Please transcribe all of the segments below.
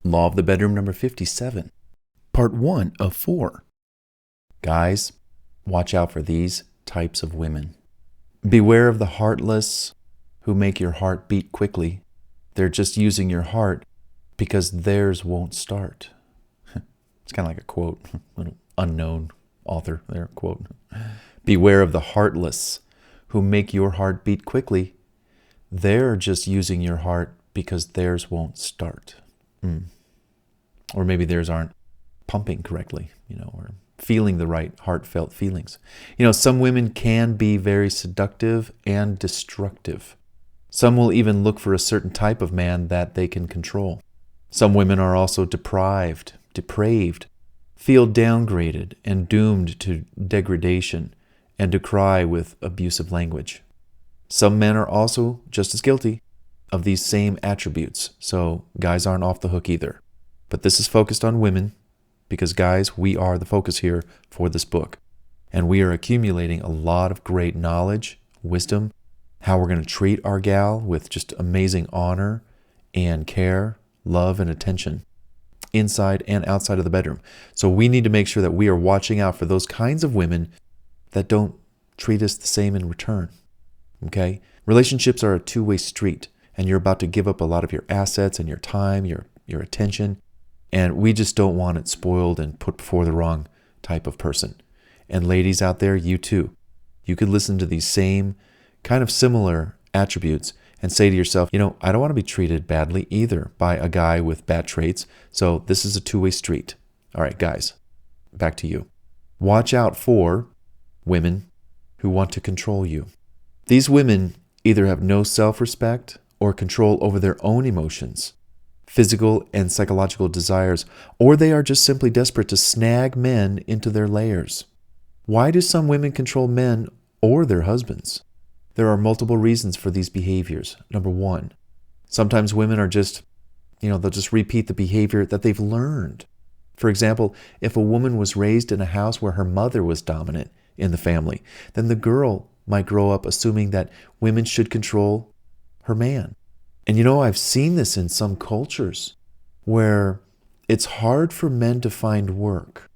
Law of the Bedroom number 57. Part 1 of 4. Guys, watch out for these types of women. Beware of the heartless who make your heart beat quickly. They're just using your heart because theirs won't start. It's kind of like a quote, little unknown author there, quote. Beware of the heartless who make your heart beat quickly. They're just using your heart because theirs won't start. Or maybe theirs aren't pumping correctly, or feeling the right heartfelt feelings. Some women can be very seductive and destructive. Some will even look for a certain type of man that they can control. Some women are also deprived, depraved, feel downgraded and doomed to degradation and decry with abusive language. Some men are also just as guilty of these same attributes, so guys aren't off the hook either. But this is focused on women because, guys, we are the focus here for this book. And we are accumulating a lot of great knowledge, wisdom, how we're going to treat our gal with just amazing honor and care, love, and attention inside and outside of the bedroom. So we need to make sure that we are watching out for those kinds of women that don't treat us the same in return. Okay? Relationships are a two-way street, and you're about to give up a lot of your assets and your time, your attention, and we just don't want it spoiled and put before the wrong type of person. And ladies out there, you too. You could listen to these same kind of similar attributes and say to yourself, I don't want to be treated badly either by a guy with bad traits. So this is a two-way street. All right, guys, back to you. Watch out for women who want to control you. These women either have no self-respect or control over their own emotions, physical and psychological desires, or they are just simply desperate to snag men into their layers. Why do some women control men or their husbands? There are multiple reasons for these behaviors. Number one, sometimes women are just, they'll just repeat the behavior that they've learned. For example, if a woman was raised in a house where her mother was dominant in the family, then the girl might grow up assuming that women should control her man. And I've seen this in some cultures where it's hard for men to find work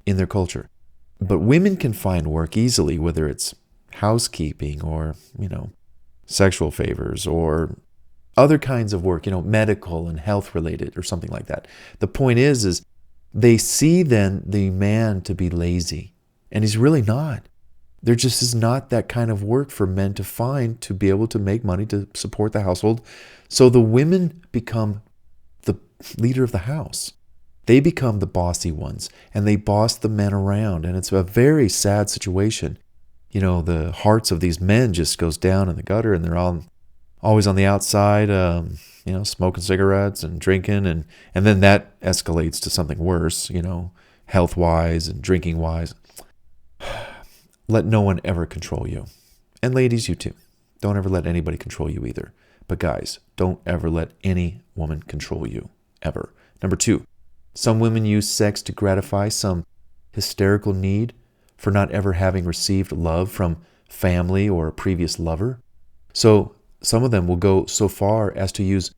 in their culture. But women can find work easily, whether it's housekeeping or, sexual favors or other kinds of work, medical and health related or something like that. The point is they see then the man to be lazy, and he's really not. There just is not that kind of work for men to find to be able to make money to support the household. So the women become the leader of the house. They become the bossy ones, and they boss the men around. And it's a very sad situation. The hearts of these men just goes down in the gutter, and they're all always on the outside, smoking cigarettes and drinking. And then that escalates to something worse, health-wise and drinking-wise. Let no one ever control you. And ladies, you too. Don't ever let anybody control you either. But guys, don't ever let any woman control you, ever. Number two, some women use sex to gratify some hysterical need for not ever having received love from family or a previous lover. So some of them will go so far as to use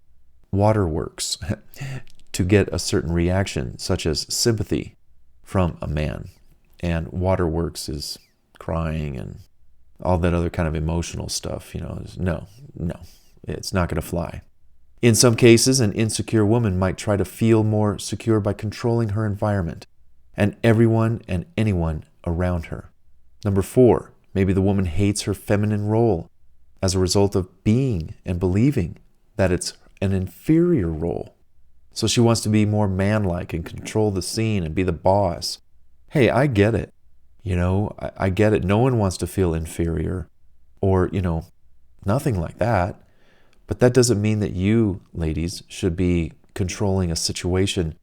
waterworks to get a certain reaction, such as sympathy from a man. And waterworks is crying and all that other kind of emotional stuff, no, it's not going to fly. In some cases, an insecure woman might try to feel more secure by controlling her environment and everyone and anyone around her. Number four, maybe the woman hates her feminine role as a result of being and believing that it's an inferior role. So she wants to be more manlike and control the scene and be the boss. Hey, I get it. I get it. No one wants to feel inferior or, nothing like that. But that doesn't mean that you, ladies, should be controlling a situation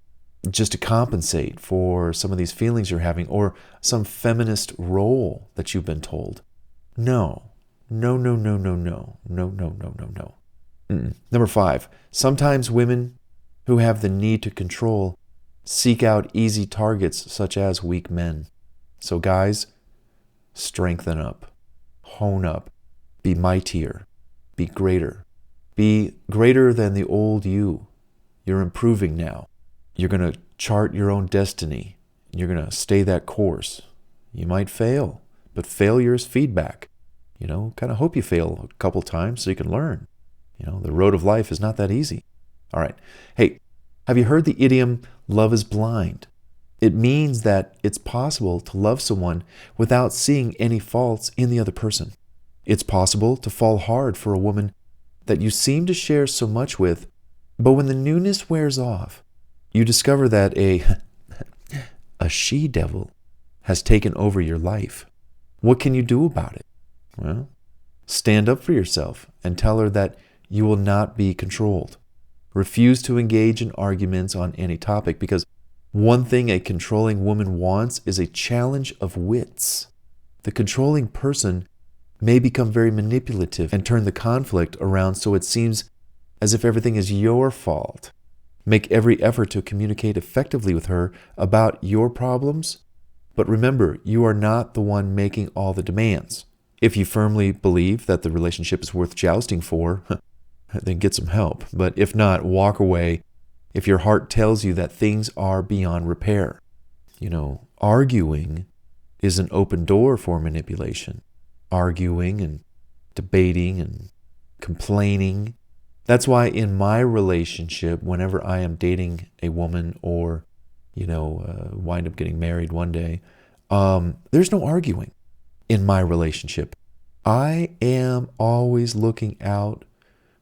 just to compensate for some of these feelings you're having or some feminist role that you've been told. No. Number five, sometimes women who have the need to control seek out easy targets such as weak men. So guys, strengthen up, hone up, be mightier, be greater than the old you. You're improving now. You're going to chart your own destiny. You're going to stay that course. You might fail, but failure is feedback. Kind of hope you fail a couple times so you can learn. The road of life is not that easy. All right. Hey, have you heard the idiom, love is blind? It means that it's possible to love someone without seeing any faults in the other person. It's possible to fall hard for a woman that you seem to share so much with, but when the newness wears off, you discover that a she-devil has taken over your life. What can you do about it? Well, stand up for yourself and tell her that you will not be controlled. Refuse to engage in arguments on any topic, because one thing a controlling woman wants is a challenge of wits. The controlling person may become very manipulative and turn the conflict around so it seems as if everything is your fault. Make every effort to communicate effectively with her about your problems, but remember, you are not the one making all the demands. If you firmly believe that the relationship is worth jousting for, then get some help. But if not, walk away if your heart tells you that things are beyond repair. Arguing is an open door for manipulation. Arguing and debating and complaining. That's why in my relationship, whenever I am dating a woman or, wind up getting married one day, there's no arguing in my relationship. I am always looking out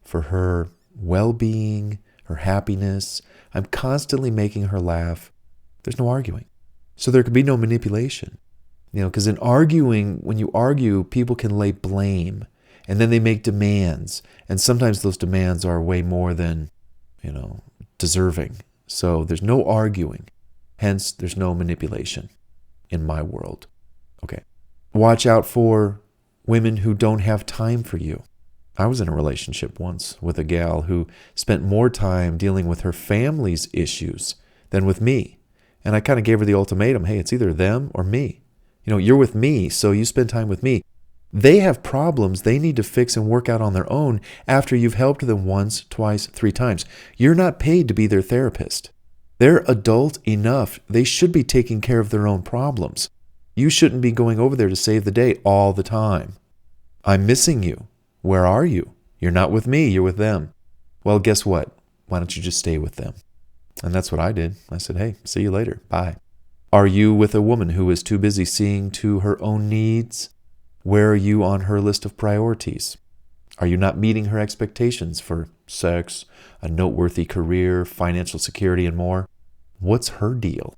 for her well-being, her happiness. I'm constantly making her laugh. There's no arguing. So there can be no manipulation. Because in arguing, when you argue, people can lay blame, and then they make demands. And sometimes those demands are way more than, deserving. So there's no arguing. Hence, there's no manipulation in my world. Okay. Watch out for women who don't have time for you. I was in a relationship once with a gal who spent more time dealing with her family's issues than with me. And I kind of gave her the ultimatum, hey, it's either them or me. You're with me, so you spend time with me. They have problems they need to fix and work out on their own after you've helped them once, twice, 3 times. You're not paid to be their therapist. They're adult enough. They should be taking care of their own problems. You shouldn't be going over there to save the day all the time. I'm missing you. Where are you? You're not with me, you're with them. Well, guess what? Why don't you just stay with them? And that's what I did. I said, hey, see you later. Bye. Are you with a woman who is too busy seeing to her own needs? Where are you on her list of priorities? Are you not meeting her expectations for sex, a noteworthy career, financial security, and more? What's her deal?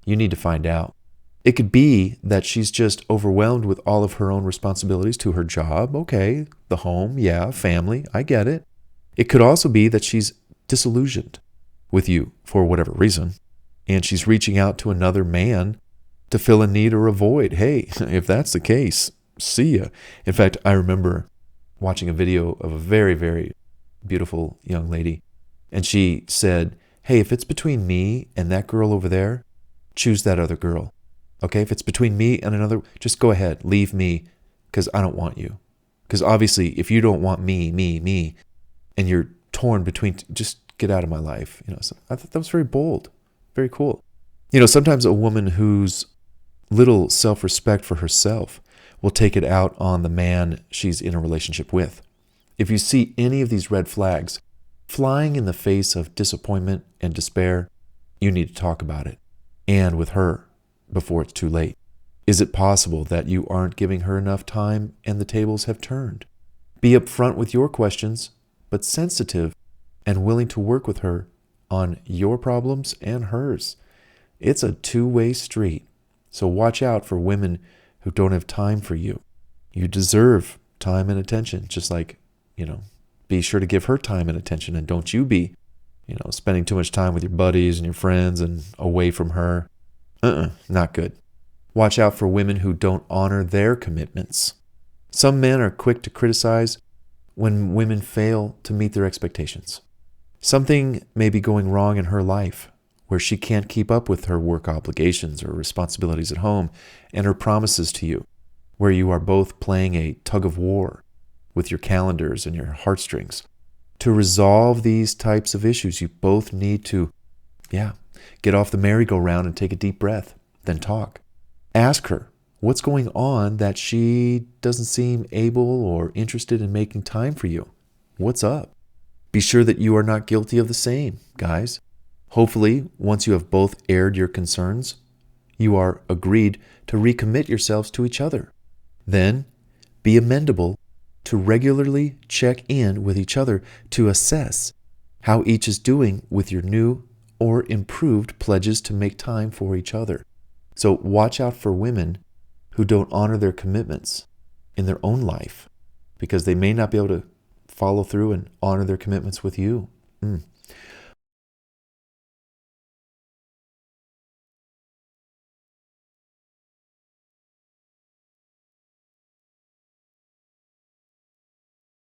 You need to find out. It could be that she's just overwhelmed with all of her own responsibilities to her job. Okay, the home, yeah, family, I get it. It could also be that she's disillusioned with you for whatever reason, and she's reaching out to another man to fill a need or a void. Hey, if that's the case, see ya. In fact, I remember watching a video of a very, very beautiful young lady, and she said, hey, if it's between me and that girl over there, choose that other girl. Okay, if it's between me and another, just go ahead, leave me, because I don't want you. Because obviously, if you don't want me, and you're torn between, just get out of my life. So I thought that was very bold, very cool. Sometimes a woman who's little self-respect for herself will take it out on the man she's in a relationship with. If you see any of these red flags flying in the face of disappointment and despair, you need to talk about it, and with her, before it's too late. Is it possible that you aren't giving her enough time and the tables have turned? Be upfront with your questions, but sensitive and willing to work with her on your problems and hers. It's a two-way street, so watch out for women who don't have time for you. You deserve time and attention, just like, be sure to give her time and attention, and don't you be, spending too much time with your buddies and your friends and away from her. Not good. Watch out for women who don't honor their commitments. Some men are quick to criticize when women fail to meet their expectations. Something may be going wrong in her life where she can't keep up with her work obligations or responsibilities at home and her promises to you, where you are both playing a tug of war with your calendars and your heartstrings. To resolve these types of issues, you both need to, Get off the merry-go-round and take a deep breath, then talk. Ask her what's going on that she doesn't seem able or interested in making time for you. What's up? Be sure that you are not guilty of the same, guys. Hopefully, once you have both aired your concerns, you are agreed to recommit yourselves to each other. Then, be amendable to regularly check in with each other to assess how each is doing with your new or improved pledges to make time for each other. So watch out for women who don't honor their commitments in their own life because they may not be able to follow through and honor their commitments with you.